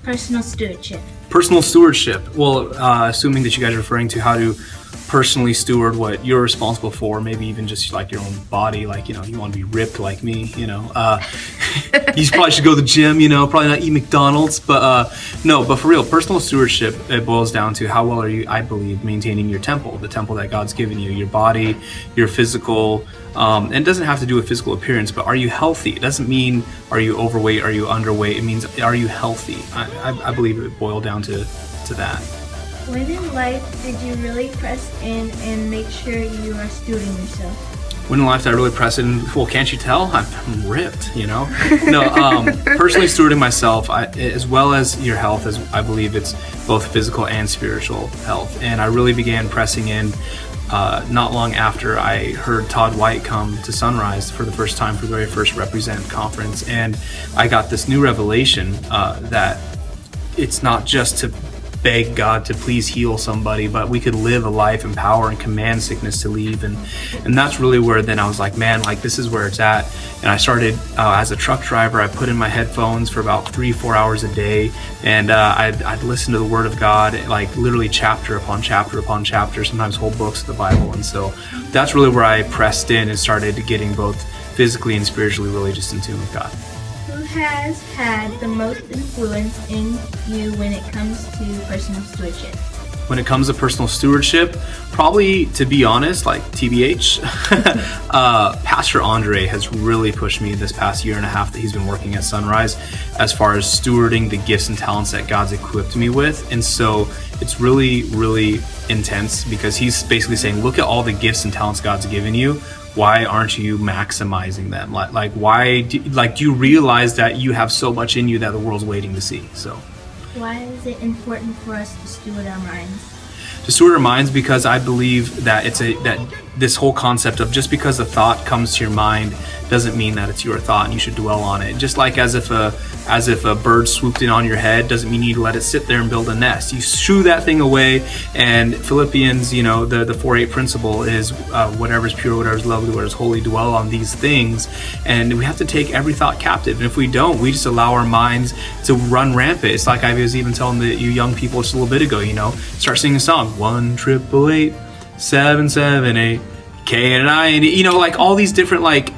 Personal stewardship. Personal stewardship. Well, assuming that you guys are referring to how to personally steward what you're responsible for, maybe even just like your own body, like, you want to be ripped like me, you probably should go to the gym, probably not eat McDonald's, but no, but for real, personal stewardship, it boils down to how well are you, I believe, maintaining your temple, the temple that God's given you, your body, your physical, and it doesn't have to do with physical appearance, but are you healthy? It doesn't mean are you overweight, are you underweight, it means are you healthy? I believe it boiled down to that. When in life did you really press in and make sure you are stewarding yourself? When in life did I really press in? Well, can't you tell? I'm ripped, No, personally stewarding myself, as well as your health, as I believe it's both physical and spiritual health. And I really began pressing in not long after I heard Todd White come to Sunrise for the first time for the very first Represent conference. And I got this new revelation that it's not just to beg God to please heal somebody, but we could live a life in power and command sickness to leave. And that's really where then I was like, man, like this is where it's at. And I started as a truck driver, I put in my headphones for about 3-4 hours a day. And I'd listen to the Word of God, like literally chapter upon chapter upon chapter, sometimes whole books of the Bible. And so that's really where I pressed in and started getting both physically and spiritually really just in tune with God. Who has had the most influence in you when it comes to personal stewardship? When it comes to personal stewardship, probably, to be honest, like TBH, Pastor Andre has really pushed me this past year and a half that he's been working at Sunrise as far as stewarding the gifts and talents that God's equipped me with. And so it's really, really intense because he's basically saying, look at all the gifts and talents God's given you. Why aren't you maximizing them? Like why do you realize that you have so much in you that the world's waiting to see? So why is it important for us to steward our minds? To steward our minds because I believe that that this whole concept of just because a thought comes to your mind doesn't mean that it's your thought and you should dwell on it. Just like as if a bird swooped in on your head doesn't mean you need to let it sit there and build a nest. You shoo that thing away. And Philippians, the 4:8 principle is whatever is pure, whatever is lovely, whatever is holy, dwell on these things. And we have to take every thought captive. And if we don't, we just allow our minds to run rampant. It's like I was even telling you young people just a little bit ago, start singing a song, 1-888-778 K&I, and like all these different like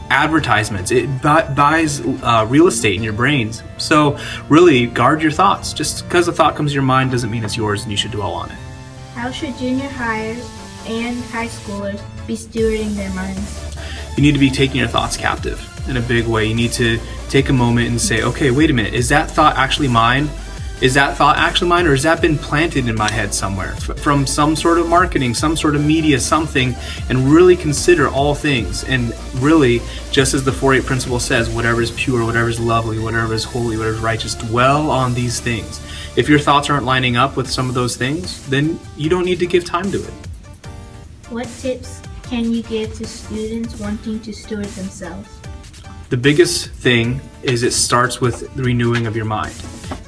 advertisements. It buys real estate in your brains. So really guard your thoughts. Just because a thought comes to your mind doesn't mean it's yours and you should dwell on it. How should junior hires and high schoolers be stewarding their minds? You need to be taking your thoughts captive in a big way. You need to take a moment and say, okay, wait a minute, is that thought actually mine? Is that thought actually mine, or has that been planted in my head somewhere from some sort of marketing, some sort of media, something? And really consider all things. And really, just as the 4:8 principle says, whatever is pure, whatever is lovely, whatever is holy, whatever is righteous, dwell on these things. If your thoughts aren't lining up with some of those things, then you don't need to give time to it. What tips can you give to students wanting to steward themselves? The biggest thing is it starts with the renewing of your mind.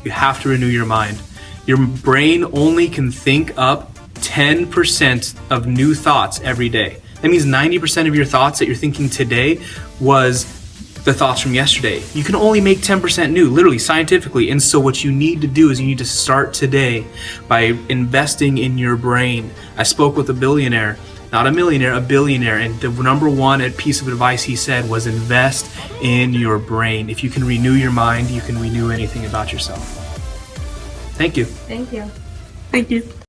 You have to renew your mind. Your brain only can think up 10% of new thoughts every day. That means 90% of your thoughts that you're thinking today was the thoughts from yesterday. You can only make 10% new, literally, scientifically. And so what you need to do is you need to start today by investing in your brain. I spoke with a billionaire, not a millionaire, a billionaire. And the number one piece of advice he said was invest in your brain. If you can renew your mind, you can renew anything about yourself. Thank you. Thank you. Thank you.